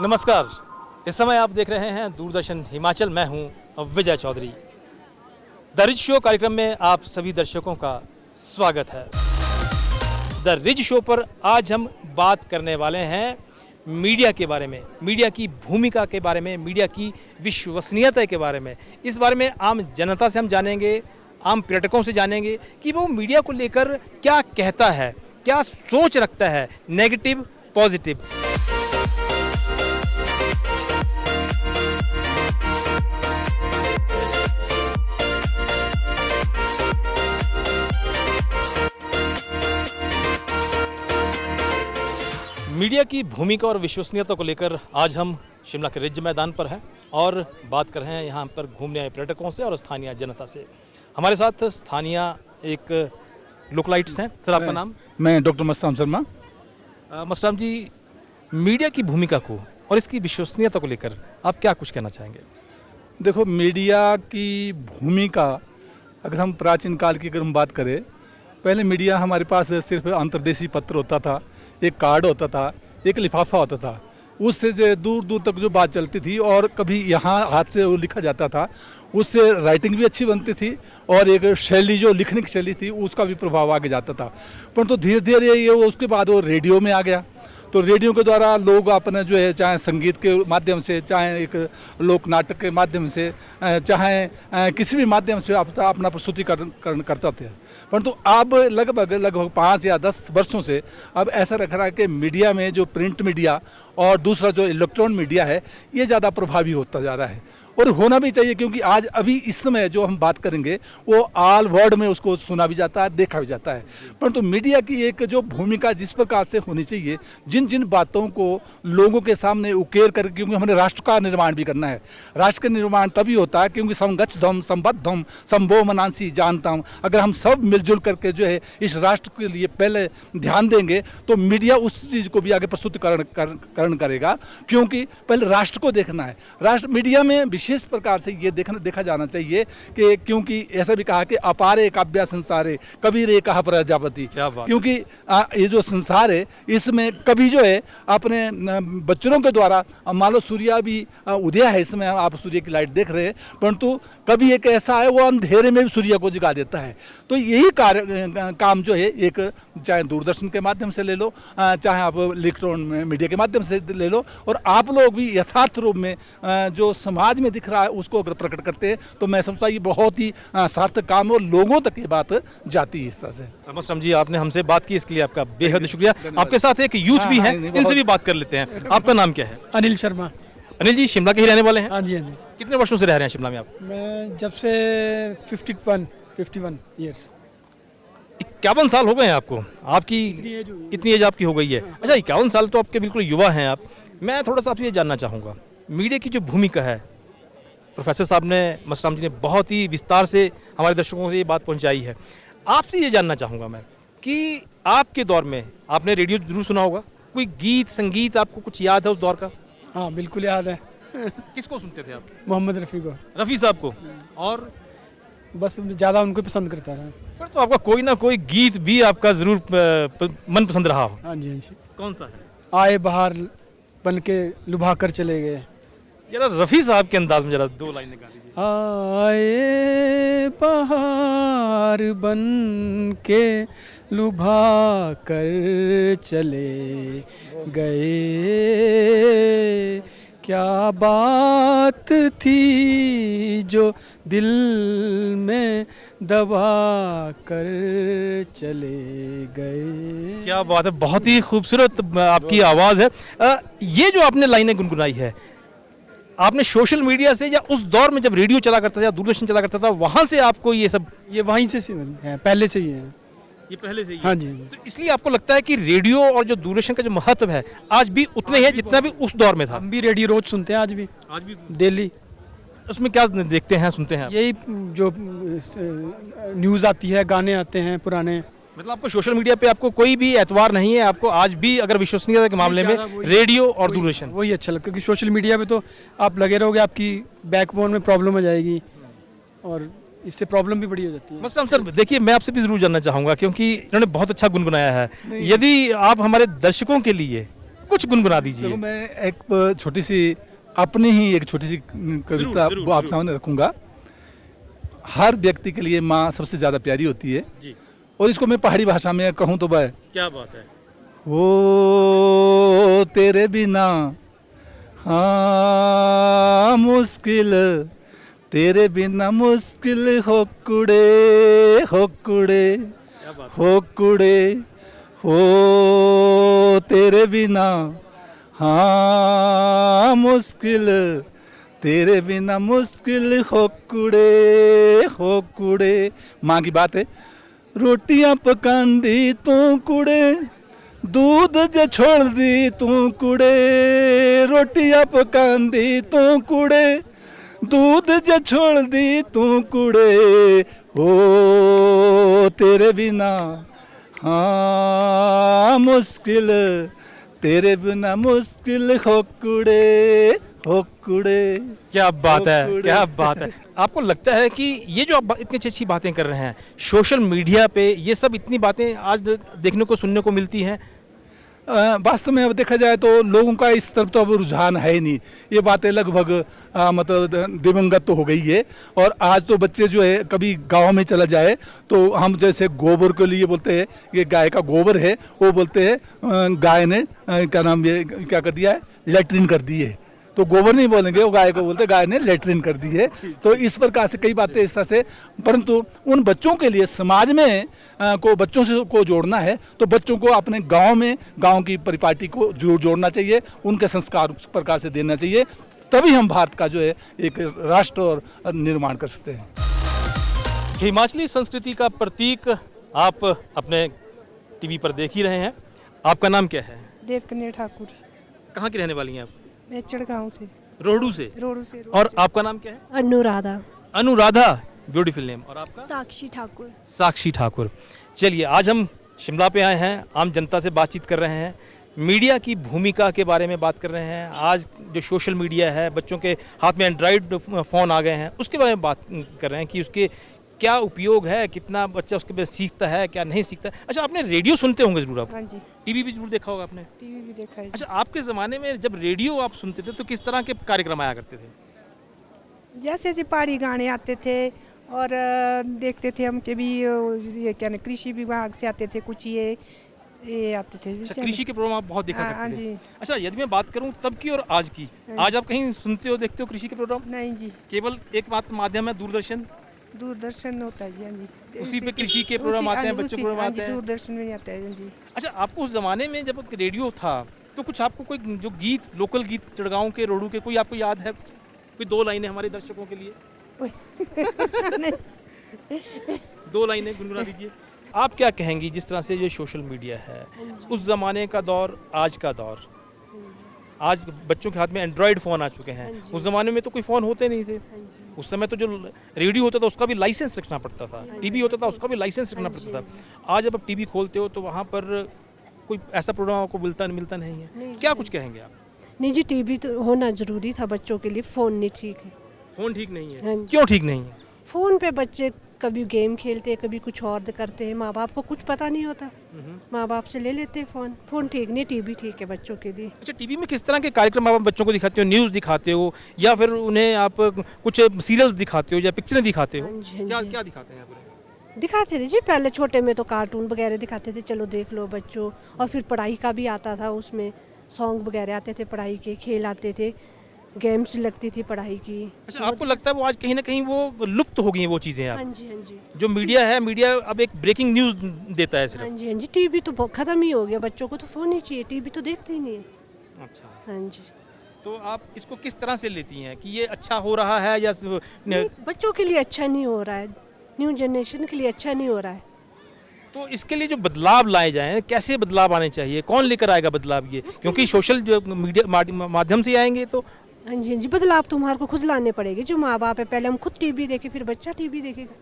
नमस्कार, इस समय आप देख रहे हैं दूरदर्शन हिमाचल। मैं हूं विजय चौधरी। द रिच शो कार्यक्रम में आप सभी दर्शकों का स्वागत है। द रिच शो पर आज हम बात करने वाले हैं मीडिया के बारे में, मीडिया की भूमिका के बारे में, मीडिया की विश्वसनीयता के बारे में। इस बारे में आम जनता से हम जानेंगे, आम पर्यटकों से जानेंगे कि वो मीडिया को लेकर क्या कहता है, क्या सोच रखता है, नेगेटिव पॉजिटिव। मीडिया की भूमिका और विश्वसनीयता को लेकर आज हम शिमला के रिज मैदान पर हैं और बात कर रहे हैं यहाँ पर घूमने आए पर्यटकों से और स्थानीय जनता से। हमारे साथ स्थानीय एक लोकलाइट्स हैं। सर, आपका नाम? मैं डॉक्टर मस्ताम शर्मा। मस्ताम जी, मीडिया की भूमिका को और इसकी विश्वसनीयता को लेकर आप क्या कुछ कहना चाहेंगे? देखो, मीडिया की भूमिका अगर हम प्राचीन काल की अगर हम बात करें, पहले मीडिया हमारे पास सिर्फ अंतर्देशीय पत्र होता था, एक कार्ड होता था, एक लिफाफा होता था। उससे जो दूर दूर तक जो बात चलती थी और कभी यहाँ हाथ से वो लिखा जाता था, उससे राइटिंग भी अच्छी बनती थी और एक शैली जो लिखने की शैली थी उसका भी प्रभाव आगे जाता था। परंतु धीरे धीरे ये उसके बाद वो रेडियो में आ गया। तो रेडियो के द्वारा लोग अपने जो है, चाहे संगीत के माध्यम से, चाहे एक लोक नाटक के माध्यम से, चाहे किसी भी माध्यम से अपना प्रस्तुतिकरण करते थे। परंतु अब लगभग 5 या 10 वर्षों से अब ऐसा रख रहा है कि मीडिया में जो प्रिंट मीडिया और दूसरा जो इलेक्ट्रॉनिक मीडिया है, ये ज़्यादा प्रभावी होता जा रहा है और होना भी चाहिए। क्योंकि आज अभी इस समय जो हम बात करेंगे वो ऑल वर्ल्ड में उसको सुना भी जाता है, देखा भी जाता है। परंतु मीडिया की एक जो भूमिका जिस प्रकार से होनी चाहिए, जिन जिन बातों को लोगों के सामने उकेर कर, क्योंकि हमने राष्ट्र का निर्माण भी करना है। राष्ट्र का निर्माण तभी होता है क्योंकि समगच्छध्वम संबद्धम संभो मनांसी जानताम। अगर हम सब मिलजुल करके जो है इस राष्ट्र के लिए पहले ध्यान देंगे तो मीडिया उस चीज़ को भी आगे प्रस्तुतिकरण करेगा। क्योंकि पहले राष्ट्र को देखना है। राष्ट्र मीडिया में विशेष प्रकार से ये देखा जाना चाहिए कि क्योंकि ऐसा भी कहा कि अपारे काव्या संसारे कबीर एक कहा प्रजापति। क्योंकि ये जो संसार है इसमें कभी जो है अपने बच्चों के द्वारा, मान लो सूर्य भी उदय है, इसमें आप सूर्य की लाइट देख रहे हैं, परंतु कभी एक ऐसा है वो अंधेरे में भी सूर्य को जगा देता है। तो यही काम जो है, एक चाहे दूरदर्शन के माध्यम से ले लो, चाहे आप इलेक्ट्रॉनिक मीडिया के माध्यम से ले लो, और आप लोग भी यथार्थ रूप में जो समाज में दिख रहा है उसको अगर प्रकट करते हैं तो मैं समझता ये बहुत ही सार्थक काम है और लोगों तक ये बात जाती है इस तरह से। मस्ताम जी, आपने हमसे बात की, इसके लिए आपका बेहद शुक्रिया। आपके साथ एक यूथ भी है, इनसे भी बात कर लेते हैं। आपका नाम क्या है? अनिल शर्मा। अनिल जी, शिमला के ही रहने वाले हैं? हाँ जी, हाँ जी। कितने वर्षों से रह रहे हैं शिमला में आप? मैं जब से 51 ईयर्स। 51 साल हो गए हैं आपको? आपकी इतनी एज आपकी हो गई है? अच्छा, 51 साल तो आपके बिल्कुल युवा हैं आप। मैं थोड़ा सा आपसे ये जानना चाहूँगा, मीडिया की जो भूमिका है, प्रोफेसर साहब ने, मस्ताम जी ने बहुत ही विस्तार से हमारे दर्शकों से ये बात पहुंचाई है। आपसे ये जानना चाहूँगा मैं कि आपके दौर में आपने रेडियो जरूर सुना होगा, कोई गीत संगीत आपको कुछ याद है उस दौर का? हाँ, बिल्कुल याद है। किसको सुनते थे आप? मोहम्मद रफ़ी को। रफ़ी साहब को? और बस ज़्यादा उनको पसंद करता था। फिर तो आपका कोई ना कोई गीत भी आपका ज़रूर मन पसंद रहा हो। हाँ जी, हाँ जी। कौन सा है? आए बाहर बन के लुभा कर चले गए। जरा रफ़ी साहब के अंदाज में जरा 2 लाइनें गा दीजिए। आए बाहर बन के लुभा कर चले गए, क्या बात थी जो दिल में दबा कर चले गए। क्या बात है, बहुत ही खूबसूरत आपकी आवाज़ है। ये जो आपने लाइनें गुनगुनाई है, आपने सोशल मीडिया से या उस दौर में जब रेडियो चला करता था या दूरदर्शन चला करता था वहाँ से आपको ये सब? ये वहीं से है, पहले से ही है। ये पहले से ही? हाँ जी। तो इसलिए आपको लगता है कि रेडियो और जो दूरदर्शन का जो महत्व है आज भी उतना ही है जितना भी उस दौर में था? हम भी रेडियो रोज सुनते हैं, आज भी डेली। उसमें क्या देखते हैं, सुनते हैं? यही जो न्यूज़ आती है, गाने आते हैं पुराने। मतलब आपको सोशल मीडिया पे आपको कोई भी एतवार नहीं है, आपको आज भी अगर विश्वसनीयता के मामले में रेडियो और दूरदर्शन वही अच्छा लगता है। क्योंकि सोशल मीडिया पे तो आप लगे रहोगे, आपकी बैकबोन में प्रॉब्लम हो जाएगी और इससे प्रॉब्लम भी बड़ी हो जाती है। मस्ताम सर, देखिए मैं आपसे भी जरूर जानना चाहूँगा क्योंकि इन्होंने बहुत अच्छा गुनगुनाया है। यदि आप हमारे दर्शकों के लिए कुछ गुनगुना दीजिए। देखो, मैं एक छोटी सी अपनी ही एक छोटी सी कविता जरूर, वो आप जरूर। सामने रखूंगा। हर व्यक्ति के लिए माँ सबसे ज़्यादा प्यारी होती है, जी, और इसको मैं पहाड़ी भाषा में कहूँ तो वह क्या बात है। हो तेरे बिना हाँ मुश्किल, तेरे बिना मुश्किल हो कुड़े, हो कुड़े, क्या बात है। हो कुड़े, हो तेरे बिना हाँ मुश्किल, तेरे बिना मुश्किल हो कुड़े, हो कुड़े। माँ की बात है, रोटियां पकांदी तू कुड़े, दूध जे छोड़ दी तू कुड़े, रोटियां पकांदी तू कुड़े, दूध जे छोड़ दी तू कुड़े, हो तेरे बिना हाँ मुश्किल, तेरे बिना मुश्किल हो कुड़े, हो कुड़े। क्या बात है, कुड़े। क्या बात है। आपको लगता है कि ये जो आप इतनी अच्छी बातें कर रहे हैं सोशल मीडिया पे, ये सब इतनी बातें आज देखने को सुनने को मिलती हैं? वास्तव में अब देखा जाए तो लोगों का इस तरफ तो अब रुझान है ही नहीं। ये बातें लगभग मतलब दिवंगत तो हो गई है। और आज तो बच्चे जो है, कभी गांव में चला जाए तो हम जैसे गोबर के लिए बोलते हैं ये गाय का गोबर है, वो बोलते हैं गाय ने क्या नाम ये क्या कर दिया है, लैट्रिन कर दी है। तो गोबर नहीं बोलेंगे, वो गाय को बोलते गाय ने लैट्रिन कर दी है। तो इस प्रकार से कई बातें इस तरह से, परंतु उन बच्चों के लिए समाज में को बच्चों से को जोड़ना है तो बच्चों को अपने गांव में गांव की परिपाटी को जोड़ना चाहिए, उनके संस्कार उस प्रकार से देना चाहिए, तभी हम भारत का जो है एक राष्ट्र और निर्माण कर सकते हैं। हिमाचली संस्कृति का प्रतीक आप अपने टीवी पर देख ही रहे हैं। आपका नाम क्या है? देवकन्या ठाकुर। कहाँ की रहने वाली हैं आप? मैं चड़गांव से, रोहडू से। रोडू से। और आपका नाम क्या है? अनुराधा। Anuradha, beautiful name. और आपका? साक्षी ठाकुर। साक्षी ठाकुर। चलिए, आज हम शिमला पे आए हैं, आम जनता से बातचीत कर रहे हैं, मीडिया की भूमिका के बारे में बात कर रहे हैं। आज जो सोशल मीडिया है, बच्चों के हाथ में एंड्रॉयड फ़ोन आ गए हैं, उसके बारे में बात कर रहे हैं कि उसके क्या उपयोग है, कितना बच्चा उसके बाद सीखता है, क्या नहीं सीखता है। अच्छा, आपने रेडियो सुनते होंगे जरूर आप? हाँ जी, टीवी भी जरूर देखा होगा आपने? टीवी भी देखा है जी। अच्छा, आपके ज़माने में जब रेडियो आप सुनते थे तो किस तरह के कार्यक्रम आया करते थे? जैसे ऐसे पहाड़ी गाने आते थे और देखते थे हम के भी ये क्या ना कृषि विभाग से आते थे कुछ ये आते थे। अच्छा, कृषि के प्रोग्राम आप बहुत देखा हाँ करते थे। जी। अच्छा, यदि मैं बात करूं तब की और आज की, आज आप कहीं सुनते हो, देखते हो कृषि के प्रोग्राम? नहीं जी, केवल एक मात्र माध्यम है दूरदर्शन, दूरदर्शन होता है जी। हाँ जी, उसी पे कृषि के प्रोग्राम आते हैं, बच्चों के प्रोग्राम आते हैं। दूरदर्शन में आता है जी। अच्छा, आपको उस जमाने में जब रेडियो था तो कुछ आपको कोई जो गीत, लोकल गीत चड़गांव के, रोडू के, कोई आपको याद है? कोई दो लाइनें हमारे दर्शकों के लिए, दो लाइनें गुनगुना दीजिए। आप क्या कहेंगी जिस तरह से ये सोशल मीडिया है, उस जमाने का दौर, आज का दौर? आज बच्चों के हाथ में एंड्रॉयड फ़ोन आ चुके हैं, उस ज़माने में तो कोई फ़ोन होते नहीं थे। उस समय तो जो रेडियो होता था उसका भी लाइसेंस रखना पड़ता था, टीवी होता था उसका भी लाइसेंस रखना पड़ता था। आज जब आप टीवी खोलते हो तो वहाँ पर कोई ऐसा प्रोग्राम आपको मिलता नहीं है। क्या कुछ कहेंगे आप? नहीं जी, टीवी तो होना जरूरी था बच्चों के लिए, फ़ोन नहीं ठीक है। फ़ोन ठीक नहीं हाँ है? जी। क्यों ठीक नहीं है? फ़ोन पे बच्चे कभी गेम खेलते हैं, कभी कुछ और करते हैं, माँ बाप को कुछ पता नहीं होता, माँ बाप से ले लेते हैं फ़ोन। फ़ोन ठीक नहीं, टीवी ठीक है बच्चों के लिए। अच्छा, टीवी में किस तरह के कार्यक्रम आप बच्चों को दिखाते हो? न्यूज़ दिखाते हो या फिर उन्हें आप कुछ सीरियल्स दिखाते हो या पिक्चरें दिखाते हो? हाँ जी, हाँ क्या जी। क्या दिखाते हैं आप उन्हें? दिखाते थे जी, पहले छोटे में तो कार्टून वगैरह दिखाते थे, चलो देख लो बच्चों। और फिर पढ़ाई का भी आता था, उसमें सॉन्ग वगैरह आते थे, पढ़ाई के खेल आते थे, गेम्स लगती थी पढ़ाई की। अच्छा, आपको लगता है वो आज कहीं ना कहीं वो लुप्त हो गई हैं वो चीज़ें? हाँ आप जी, हाँ जी। जो मीडिया है, मीडिया अब एक ब्रेकिंग न्यूज़ देता है हाँ सिर्फ। जी, हाँ जी। टीवी तो बहुत ख़त्म ही हो गया, बच्चों को तो फ़ोन ही चाहिए, टीवी तो देखते ही नहीं है। अच्छा, हाँ जी। तो आप इसको किस तरह से लेती हैं कि ये अच्छा हो रहा है या नहीं, बच्चों के लिए अच्छा नहीं हो रहा है, न्यू जनरेशन के लिए अच्छा नहीं हो रहा है। तो इसके लिए जो बदलाव लाए जाएं, कैसे बदलाव आने चाहिए, कौन लेकर आएगा बदलाव ये? क्योंकि सोशल जो मीडिया माध्यम से आएंगे तो हाँ जी, हाँ जी। बदलाव तुम्हारे को खुद लाने पड़ेंगे, जो माँ बाप है। पहले हम खुद टीवी देखें, फिर बच्चा टीवी देखेगा।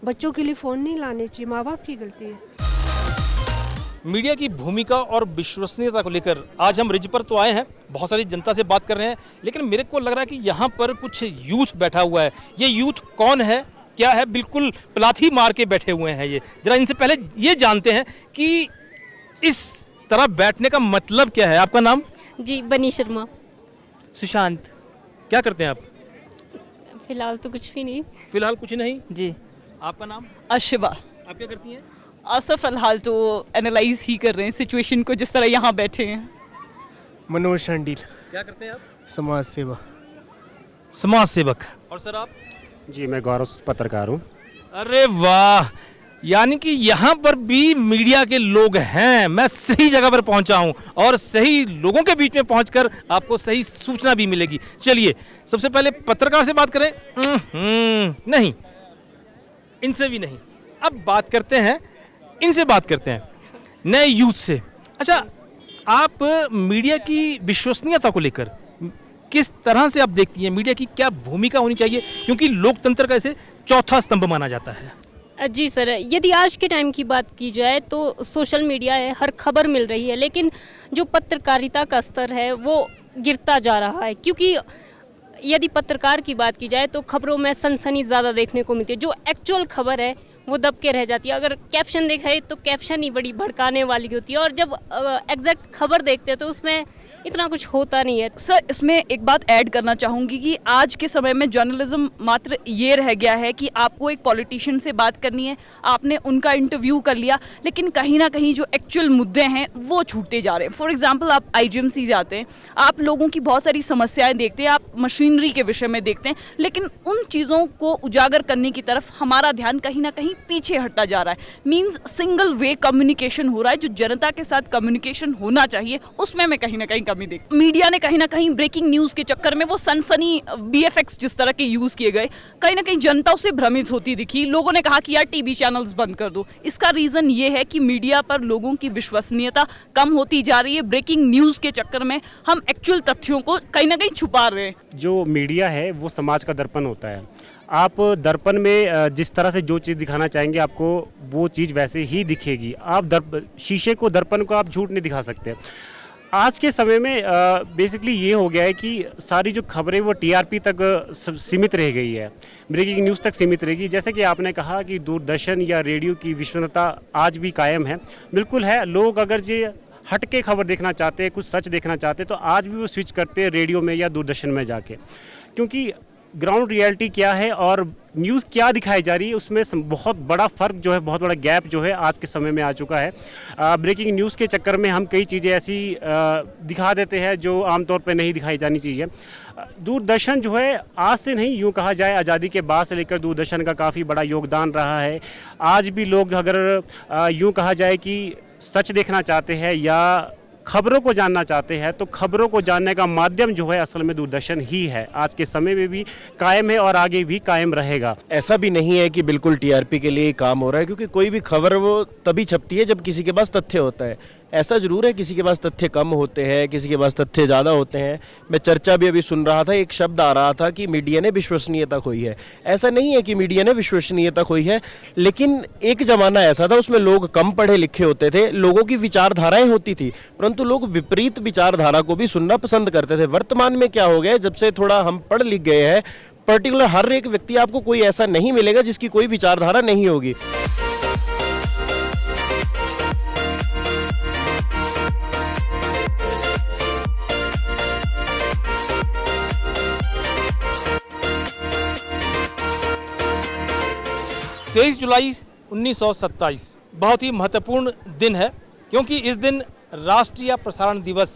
बच्चों के लिए फ़ोन नहीं लाने चाहिए, माँ बाप की गलती है। मीडिया की भूमिका और विश्वसनीयता को लेकर आज हम रिज पर तो आए हैं, बहुत सारी जनता से बात कर रहे हैं, लेकिन मेरे को लग रहा है कि यहाँ पर कुछ यूथ बैठा हुआ है। ये यूथ कौन है, क्या है? बिल्कुल पलाथी मार के बैठे हुए हैं ये। जरा इनसे पहले ये जानते हैं कि इस तरह बैठने का मतलब क्या है। आपका नाम? जी बनी शर्मा। सुशांत। क्या करते हैं आप? फिलहाल तो कुछ भी नहीं। फिलहाल कुछ नहीं। जी आपका नाम? अशिबा। आप क्या करती हैं? असर फिलहाल तो एनालाइज ही कर रहे हैं सिचुएशन को जिस तरह यहाँ बैठे हैं। मनोज शांडिल। क्या करते हैं आप? समाज सेवा। समाज सेवक। और सर आप? जी मैं गौरव पत्रकार हूँ। अरे वाह, यानी कि यहाँ पर भी मीडिया के लोग हैं। मैं सही जगह पर पहुँचा हूँ और सही लोगों के बीच में पहुँचकर आपको सही सूचना भी मिलेगी। चलिए सबसे पहले पत्रकार से बात करें। नहीं, इनसे भी नहीं। अब बात करते हैं, इनसे बात करते हैं, नए यूथ से। अच्छा, आप मीडिया की विश्वसनीयता को लेकर किस तरह से आप देखती हैं? मीडिया की क्या भूमिका होनी चाहिए, क्योंकि लोकतंत्र का इसे चौथा स्तंभ माना जाता है। जी सर, यदि आज के टाइम की बात की जाए तो सोशल मीडिया है, हर खबर मिल रही है, लेकिन जो पत्रकारिता का स्तर है वो गिरता जा रहा है। क्योंकि यदि पत्रकार की बात की जाए तो खबरों में सनसनी ज़्यादा देखने को मिलती है। जो एक्चुअल खबर है वो दब के रह जाती है। अगर कैप्शन देखा है तो कैप्शन ही बड़ी भड़काने वाली होती है, और जब एग्जैक्ट खबर देखते हैं तो उसमें इतना कुछ होता नहीं है। सर इसमें एक बात ऐड करना चाहूँगी कि आज के समय में जर्नलिज्म मात्र ये रह गया है कि आपको एक पॉलिटिशियन से बात करनी है, आपने उनका इंटरव्यू कर लिया, लेकिन कहीं ना कहीं जो एक्चुअल मुद्दे हैं वो छूटते जा रहे हैं। फॉर एग्जांपल आप आईजीएमसी जाते हैं, आप लोगों की बहुत सारी समस्याएं देखते हैं, आप मशीनरी के विषय में देखते हैं, लेकिन उन चीज़ों को उजागर करने की तरफ हमारा ध्यान कहीं ना कहीं पीछे हटता जा रहा है। मीन्स सिंगल वे कम्युनिकेशन हो रहा है। जो जनता के साथ कम्युनिकेशन होना चाहिए उसमें मैं कहीं ना कहीं मीडिया ने कहीं ना कहीं ब्रेकिंग न्यूज के चक्कर में वो सनसनी बीएफएक्स जिस तरह के यूज किए गए, कहीं ना कहीं जनता उससे भ्रमित होती दिखी। लोगों ने कहा कि यार टीवी चैनल्स बंद कर दो। इसका रीजन ये है कि मीडिया पर लोगों की विश्वसनीयता कम होती जा रही है। ब्रेकिंग न्यूज के चक्कर में हम एक्चुअल तथ्यों को कहीं ना कहीं छुपा रहे हैं। जो मीडिया है वो समाज का दर्पण होता है। आप दर्पण में जिस तरह से जो चीज़ दिखाना चाहेंगे आपको वो चीज़ वैसे ही दिखेगी। आप शीशे को, दर्पण को आप झूठ नहीं दिखा सकते। आज के समय में बेसिकली ये हो गया है कि सारी जो खबरें वो टीआरपी तक सीमित रह गई है, ब्रेकिंग न्यूज़ तक सीमित रहेगी। जैसे कि आपने कहा कि दूरदर्शन या रेडियो की विश्वसनीयता आज भी कायम है, बिल्कुल है। लोग अगर जो हट के खबर देखना चाहते हैं, कुछ सच देखना चाहते हैं, तो आज भी वो स्विच करते हैं रेडियो में या दूरदर्शन में जाके, क्योंकि ग्राउंड रियलिटी क्या है और न्यूज़ क्या दिखाई जा रही है उसमें बहुत बड़ा फ़र्क जो है, बहुत बड़ा गैप जो है आज के समय में आ चुका है। ब्रेकिंग न्यूज़ के चक्कर में हम कई चीज़ें ऐसी दिखा देते हैं जो आमतौर पर नहीं दिखाई जानी चाहिए। दूरदर्शन जो है आज से नहीं, यूँ कहा जाए आज़ादी के बाद से लेकर दूरदर्शन का काफ़ी बड़ा योगदान रहा है। आज भी लोग अगर यूँ कहा जाए कि सच देखना चाहते हैं या खबरों को जानना चाहते हैं तो खबरों को जानने का माध्यम जो है असल में दूरदर्शन ही है। आज के समय में भी कायम है और आगे भी कायम रहेगा। ऐसा भी नहीं है कि बिल्कुल टीआरपी के लिए काम हो रहा है, क्योंकि कोई भी खबर वो तभी छपती है जब किसी के पास तथ्य होता है। ऐसा जरूर है किसी के पास तथ्य कम होते हैं, किसी के पास तथ्य ज़्यादा होते हैं। मैं चर्चा भी अभी सुन रहा था, एक शब्द आ रहा था कि मीडिया ने विश्वसनीयता खोई है। ऐसा नहीं है कि मीडिया ने विश्वसनीयता खोई है, लेकिन एक ज़माना ऐसा था उसमें लोग कम पढ़े लिखे होते थे, लोगों की विचारधाराएं होती थी, परंतु लोग विपरीत विचारधारा को भी सुनना पसंद करते थे। वर्तमान में क्या हो गया, जब से थोड़ा हम पढ़ लिख गए हैं, पर्टिकुलर हर एक व्यक्ति आपको कोई ऐसा नहीं मिलेगा जिसकी कोई विचारधारा नहीं होगी। तेईस जुलाई 1927 बहुत ही महत्वपूर्ण दिन है, क्योंकि इस दिन राष्ट्रीय प्रसारण दिवस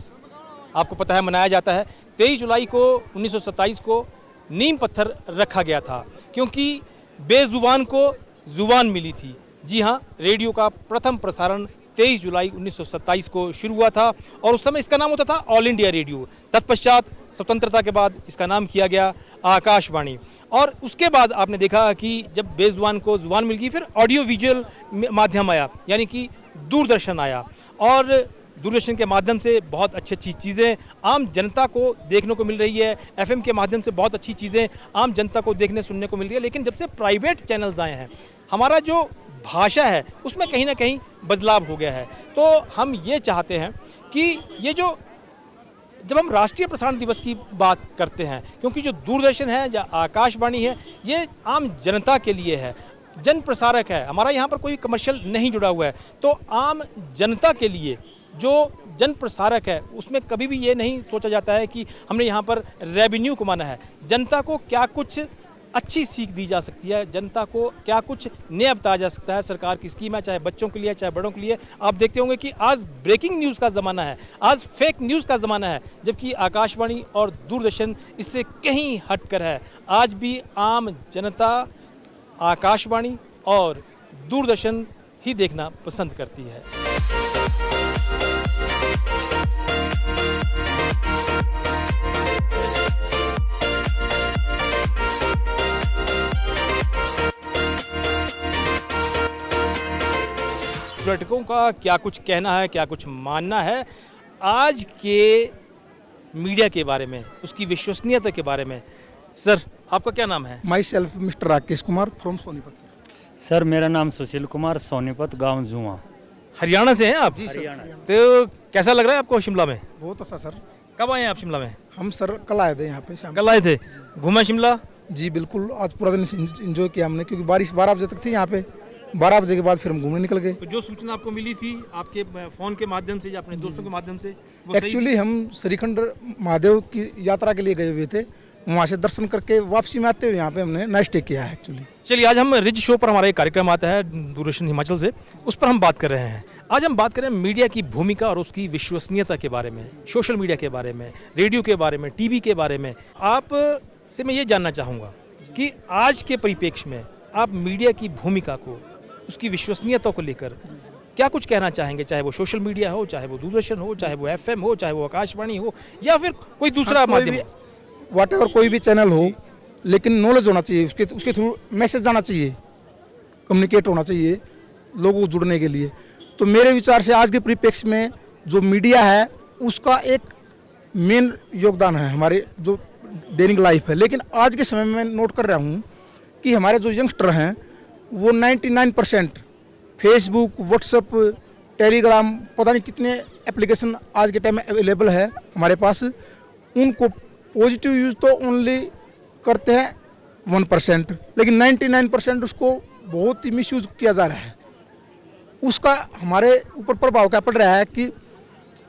आपको पता है मनाया जाता है। 23 जुलाई को 1927 को नींव पत्थर रखा गया था, क्योंकि बेजुबान को जुबान मिली थी। जी हाँ, रेडियो का प्रथम प्रसारण 23 जुलाई 1927 को शुरू हुआ था और उस समय इसका नाम होता था ऑल इंडिया रेडियो। तत्पश्चात स्वतंत्रता के बाद इसका नाम किया गया आकाशवाणी। और उसके बाद आपने देखा कि जब बेजुबान को जुबान मिल गई, फिर ऑडियो विजुअल माध्यम आया, यानी कि दूरदर्शन आया। और दूरदर्शन के माध्यम से बहुत अच्छी अच्छी चीज़ें आम जनता को देखने को मिल रही है। एफएम के माध्यम से बहुत अच्छी चीज़ें आम जनता को देखने सुनने को मिल रही है। लेकिन जब से प्राइवेट चैनल्स आए हैं, हमारा जो भाषा है उसमें कहीं ना कहीं बदलाव हो गया है। तो हम ये चाहते हैं कि ये जो जब हम राष्ट्रीय प्रसारण दिवस की बात करते हैं, क्योंकि जो दूरदर्शन है या आकाशवाणी है ये आम जनता के लिए है, जन प्रसारक है, हमारा यहाँ पर कोई कमर्शियल नहीं जुड़ा हुआ है। तो आम जनता के लिए जो जन प्रसारक है उसमें कभी भी ये नहीं सोचा जाता है कि हमने यहाँ पर रेवेन्यू कमाना है। जनता को क्या कुछ अच्छी सीख दी जा सकती है, जनता को क्या कुछ नया बताया जा सकता है, सरकार की स्कीम है, चाहे बच्चों के लिए चाहे बड़ों के लिए। आप देखते होंगे कि आज ब्रेकिंग न्यूज़ का ज़माना है, आज फेक न्यूज़ का ज़माना है, जबकि आकाशवाणी और दूरदर्शन इससे कहीं हटकर है। आज भी आम जनता आकाशवाणी और दूरदर्शन ही देखना पसंद करती है। पर्यटकों का क्या कुछ कहना है, क्या कुछ मानना है आज के मीडिया के बारे में, उसकी विश्वसनीयता के बारे में। सर, आपका क्या नाम है? My self mister Rakesh Kumar from Sonipat. Sir, मेरा नाम सुशील कुमार, सोनीपत, गांव जुआ। हरियाणा से हैं आप? जी सर। तो कैसा लग रहा है आपको शिमला में? बहुत अच्छा सर। कब आए हैं आप शिमला में? हम सर कल आए थे यहाँ पे शाम। कल आए थे, घूमा शिमला? जी बिल्कुल, आज पूरा दिन एंजॉय किया हमने, क्योंकि बारिश 12 बजे तक थी यहाँ पे। 12 बजे के बाद फिर हम घूमने निकल गए। तो जो सूचना आपको मिली थी आपके फ़ोन के माध्यम से या अपने दोस्तों के माध्यम से, वो सही एक्चुअली हम श्रीखंड महादेव की यात्रा के लिए गए हुए थे, वहाँ से दर्शन करके वापसी में आते हुए यहाँ पे हमने नाइट स्टे किया है एक्चुअली। चलिए, आज हम रिज शो पर हमारा एक कार्यक्रम आता है दूरदर्शन हिमाचल से, उस पर हम बात कर रहे हैं। आज हम बात करें मीडिया की भूमिका और उसकी विश्वसनीयता के बारे में, सोशल मीडिया के बारे में, रेडियो के बारे में, टीवी के बारे में। आप से मैं ये जानना चाहूँगा कि आज के परिप्रेक्ष्य में आप मीडिया की भूमिका को, उसकी विश्वसनीयता को लेकर क्या कुछ कहना चाहेंगे, चाहे वो सोशल मीडिया हो, चाहे वो दूरदर्शन हो, चाहे वो FM हो, चाहे वो आकाशवाणी हो, या फिर कोई दूसरा माध्यम हो? वाट एवर कोई भी चैनल हो, लेकिन नॉलेज होना चाहिए, उसके थ्रू मैसेज जाना चाहिए, कम्युनिकेट होना चाहिए लोगों को जुड़ने के लिए। तो मेरे विचार से आज के परिप्रेक्ष्य में जो मीडिया है उसका एक मेन योगदान है हमारे जो दैनिक लाइफ है। लेकिन आज के समय में मैं नोट कर रहा हूँ कि हमारे जो यंगस्टर हैं वो 99% फेसबुक, व्हाट्सएप, टेलीग्राम, पता नहीं कितने एप्लीकेशन आज के टाइम में अवेलेबल है हमारे पास, उनको पॉजिटिव यूज़ तो ओनली करते हैं 1%, लेकिन 99% उसको बहुत ही मिसयूज किया जा रहा है। उसका हमारे ऊपर प्रभाव क्या पड़ रहा है कि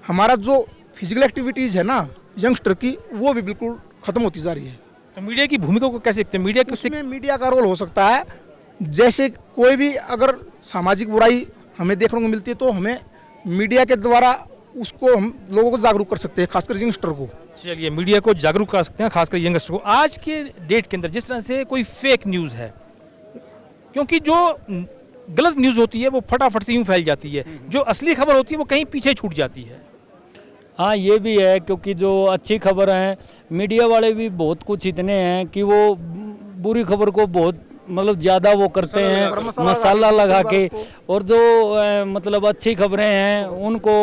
हमारा जो फिजिकल एक्टिविटीज़ है ना यंगस्टर की, वो भी बिल्कुल ख़त्म होती जा रही है। तो मीडिया की भूमिका को कैसे देखते हैं? मीडिया उसमें मीडिया का रोल हो सकता है, जैसे कोई भी अगर सामाजिक बुराई हमें देखने को मिलती है तो हमें मीडिया के द्वारा उसको हम लोगों को जागरूक कर सकते हैं, खासकर यंगस्टर को। चलिए, मीडिया को जागरूक कर सकते हैं, खासकर यंगस्टर को। आज के डेट के अंदर जिस तरह से कोई फेक न्यूज़ है, क्योंकि जो गलत न्यूज़ होती है वो फटाफट से यूँ फैल जाती है, जो असली खबर होती है वो कहीं पीछे छूट जाती है। हाँ, ये भी है, क्योंकि जो अच्छी खबर है मीडिया वाले भी बहुत कुछ इतने हैं कि वो बुरी खबर को बहुत मतलब ज़्यादा वो करते हैं, मसाला लगा के, और जो मतलब अच्छी खबरें हैं उनको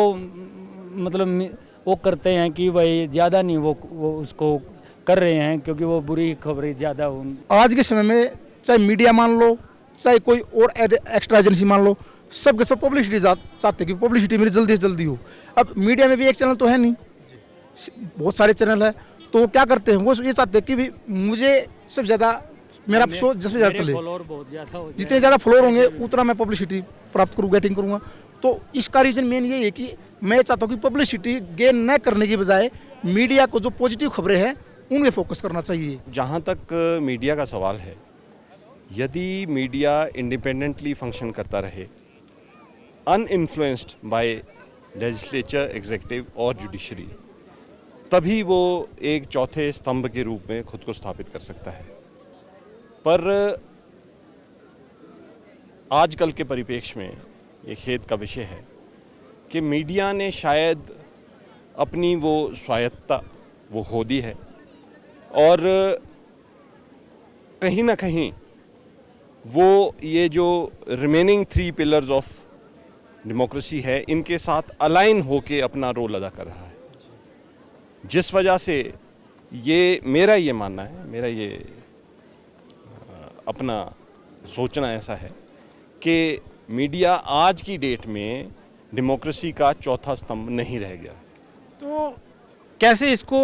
मतलब वो करते हैं कि भाई ज़्यादा नहीं वो उसको कर रहे हैं, क्योंकि वो बुरी खबरें ज़्यादा। आज के समय में चाहे मीडिया मान लो, चाहे कोई और एक्स्ट्रा एजेंसी मान लो, सबके सब पब्लिसिटी चाहते कि पब्लिसिटी मेरी जल्दी से जल्दी हो। अब मीडिया में भी एक चैनल तो है नहीं, बहुत सारे चैनल है, तो वो क्या करते हैं, वो ये चाहते हैं कि भी मुझे सबसे ज़्यादा मेरा शो जिसमें ज़्यादा चले, जितने ज़्यादा फॉलोअर होंगे उतना मैं पब्लिसिटी प्राप्त करूँ, गेटिंग करूँगा। तो इसका रीज़न मेन ये है कि मैं चाहता हूँ कि पब्लिसिटी गेन न करने की बजाय मीडिया को जो पॉजिटिव खबरें हैं उनमें फोकस करना चाहिए। जहाँ तक मीडिया का सवाल है, यदि मीडिया इंडिपेंडेंटली फंक्शन करता रहे, अनइन्फ्लुएंस्ड बाय लेजिस्लेचर, एग्जीक्यूटिव और जुडिशरी, तभी वो एक चौथे स्तंभ के रूप में खुद को स्थापित कर सकता है। पर आजकल के परिप्रेक्ष्य में ये खेद का विषय है कि मीडिया ने शायद अपनी वो स्वायत्तता वो खो दी है, और कहीं ना कहीं वो ये जो रिमेनिंग 3 पिलर्स ऑफ डेमोक्रेसी है इनके साथ अलाइन होके अपना रोल अदा कर रहा है, जिस वजह से ये मेरा ये मानना है, मेरा ये अपना सोचना ऐसा है कि मीडिया आज की डेट में डेमोक्रेसी का चौथा स्तंभ नहीं रह गया। तो कैसे इसको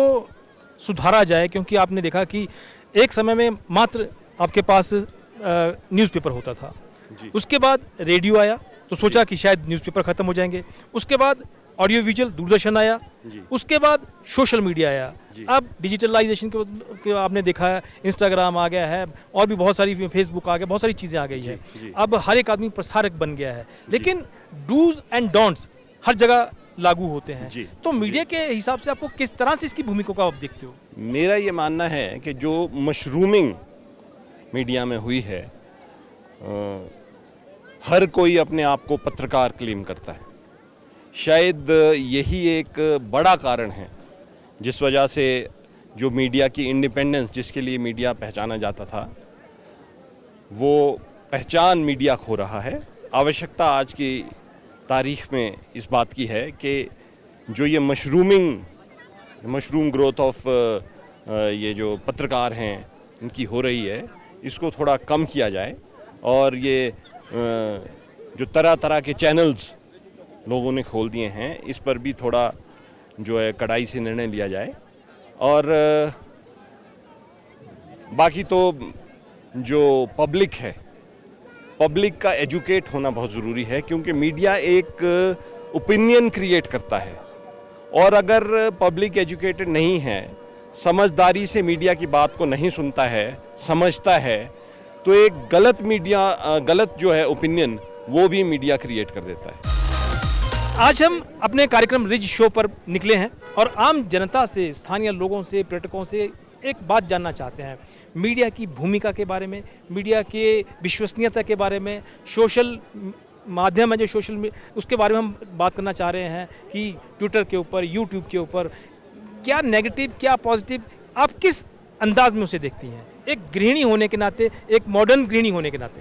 सुधारा जाए? क्योंकि आपने देखा कि एक समय में मात्र आपके पास न्यूज़पेपर होता था, उसके बाद रेडियो आया तो सोचा कि शायद न्यूज़पेपर ख़त्म हो जाएंगे, उसके बाद ऑडियो विजुअल दूरदर्शन आया, उसके बाद सोशल मीडिया आया, अब डिजिटलाइजेशन के आपने देखा है, इंस्टाग्राम आ गया है और भी बहुत सारी, फेसबुक आ गया, बहुत सारी चीज़ें आ गई है। अब हर एक आदमी प्रसारक बन गया है, लेकिन डूज एंड डोंट्स हर जगह लागू होते हैं। तो मीडिया के हिसाब से आपको किस तरह से इसकी भूमिका को आप देखते हो? मेरा ये मानना है कि जो मशरूमिंग मीडिया में हुई है, हर कोई अपने आप को पत्रकार क्लेम करता है। शायद यही एक बड़ा कारण है जिस वजह से जो मीडिया की इंडिपेंडेंस, जिसके लिए मीडिया पहचाना जाता था, वो पहचान मीडिया खो रहा है। आवश्यकता आज की तारीख में इस बात की है कि जो ये मशरूम ग्रोथ ऑफ ये जो पत्रकार हैं इनकी हो रही है, इसको थोड़ा कम किया जाए और ये जो तरह तरह के चैनल्स लोगों ने खोल दिए हैं, इस पर भी थोड़ा जो है कड़ाई से निर्णय लिया जाए। और बाकी तो जो पब्लिक है, पब्लिक का एजुकेट होना बहुत ज़रूरी है, क्योंकि मीडिया एक ओपिनियन क्रिएट करता है और अगर पब्लिक एजुकेटेड नहीं है, समझदारी से मीडिया की बात को नहीं सुनता है, समझता है, तो एक गलत जो है ओपिनियन वो भी मीडिया क्रिएट कर देता है। आज हम अपने कार्यक्रम रिज शो पर निकले हैं और आम जनता से, स्थानीय लोगों से, पर्यटकों से एक बात जानना चाहते हैं, मीडिया की भूमिका के बारे में, मीडिया के विश्वसनीयता के बारे में, सोशल माध्यम है जो सोशल उसके बारे में हम बात करना चाह रहे हैं कि ट्विटर के ऊपर, यूट्यूब के ऊपर क्या नेगेटिव क्या पॉजिटिव, आप किस अंदाज में उसे देखती हैं एक गृहिणी होने के नाते, एक मॉडर्न गृहिणी होने के नाते?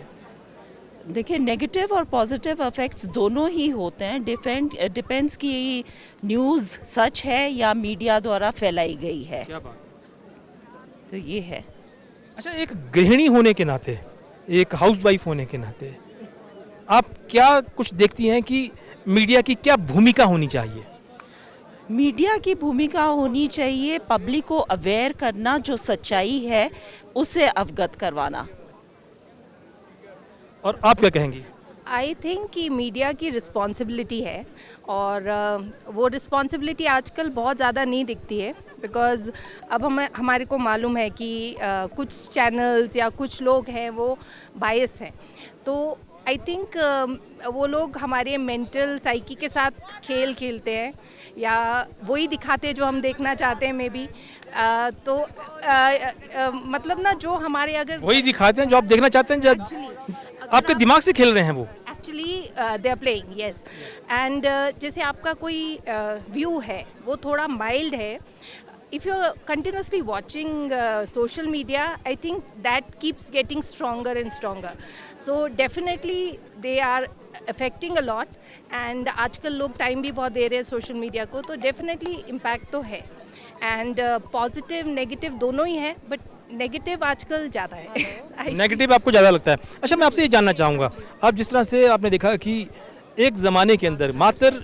देखिए, नेगेटिव और पॉजिटिव इफेक्ट्स दोनों ही होते हैं। डिपेंड्स कि न्यूज़ सच है या मीडिया द्वारा फैलाई गई है। क्या बात? तो ये है। अच्छा, एक गृहिणी होने के नाते, एक हाउसवाइफ होने के नाते आप क्या कुछ देखती हैं कि मीडिया की क्या भूमिका होनी चाहिए? मीडिया की भूमिका होनी चाहिए पब्लिक को अवेयर करना, जो सच्चाई है उससे अवगत करवाना। और आप क्या कहेंगी? आई थिंक कि मीडिया की रिस्पॉन्सिबिलिटी है और वो रिस्पॉन्सिबिलिटी आजकल बहुत ज़्यादा नहीं दिखती है, बिकॉज़ अब हमारे को मालूम है कि कुछ चैनल्स या कुछ लोग हैं वो बायस हैं, तो आई थिंक वो लोग हमारे मेंटल साइकी के साथ खेल खेलते हैं या वही दिखाते हैं जो हम देखना चाहते हैं मे बी। तो मतलब ना, जो हमारे अगर वही दिखाते हैं जो आप देखना चाहते हैं, जब आपके दिमाग से खेल रहे हैं वो actually they are playing, yes. And जैसे आपका कोई व्यू है वो थोड़ा माइल्ड है, if you're continuously watching social media, I think that keeps getting stronger and stronger. So definitely they are affecting a lot, and आजकल लोग टाइम भी बहुत दे रहे हैं सोशल मीडिया को, तो डेफिनेटली इम्पैक्ट तो है। एंड पॉजिटिव नेगेटिव दोनों ही है, बट नेगेटिव आजकल ज़्यादा है। नेगेटिव आपको ज़्यादा लगता है? अच्छा, मैं आपसे ये जानना चाहूँगा, आप जिस तरह से आपने देखा कि एक ज़माने के अंदर मात्र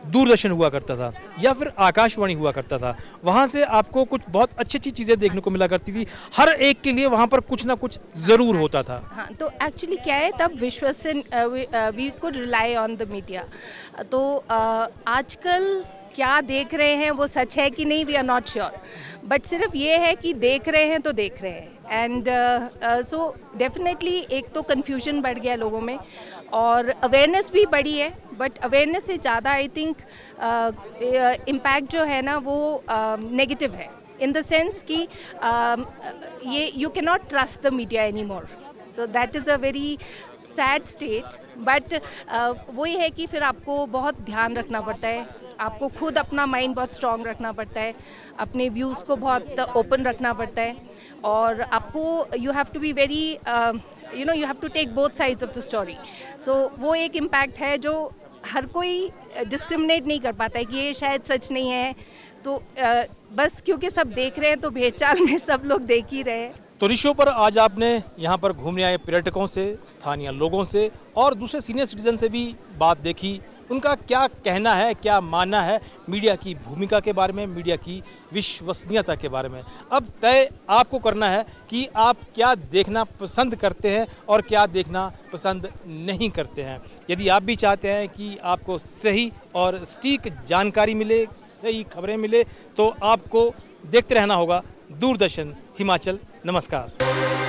दूरदर्शन हुआ करता था या फिर आकाशवाणी हुआ करता था, वहाँ से आपको कुछ बहुत अच्छी अच्छी चीज़ें देखने को मिला करती थी, हर एक के लिए वहाँ पर कुछ ना कुछ ज़रूर होता था। हाँ, तो एक्चुअली क्या है, तब we could rely on the media. तो आजकल क्या देख रहे हैं वो सच है कि नहीं, we are not sure, but सिर्फ ये है कि देख रहे हैं तो देख रहे हैं। एंड सो डेफिनेटली एक तो कन्फ्यूजन बढ़ गया लोगों में और अवेयरनेस भी बढ़ी है, बट अवेयरनेस से ज़्यादा आई थिंक इम्पैक्ट जो है ना वो नेगेटिव है, इन द सेंस कि ये you can not trust the media any more, so that is a very sad state. But वही है कि फिर आपको बहुत ध्यान रखना पड़ता है, आपको खुद अपना माइंड बहुत स्ट्रॉन्ग रखना पड़ता है, अपने व्यूज़ को बहुत ओपन रखना पड़ता है, और आपको you have to be very you know, you have to take both sides of the story. So वो एक इम्पैक्ट है जो हर कोई डिस्क्रिमिनेट नहीं कर पाता है कि ये शायद सच नहीं है, तो बस क्योंकि सब देख रहे हैं तो भेड़चाल में सब लोग देख ही रहे हैं। तो रिशो पर आज आपने यहाँ पर घूमने आए पर्यटकों से, स्थानीय लोगों से और दूसरे सीनियर सिटीजन से भी बात देखी, उनका क्या कहना है, क्या मानना है मीडिया की भूमिका के बारे में, मीडिया की विश्वसनीयता के बारे में। अब तय आपको करना है कि आप क्या देखना पसंद करते हैं और क्या देखना पसंद नहीं करते हैं। यदि आप भी चाहते हैं कि आपको सही और सटीक जानकारी मिले, सही खबरें मिले, तो आपको देखते रहना होगा दूरदर्शन हिमाचल। नमस्कार।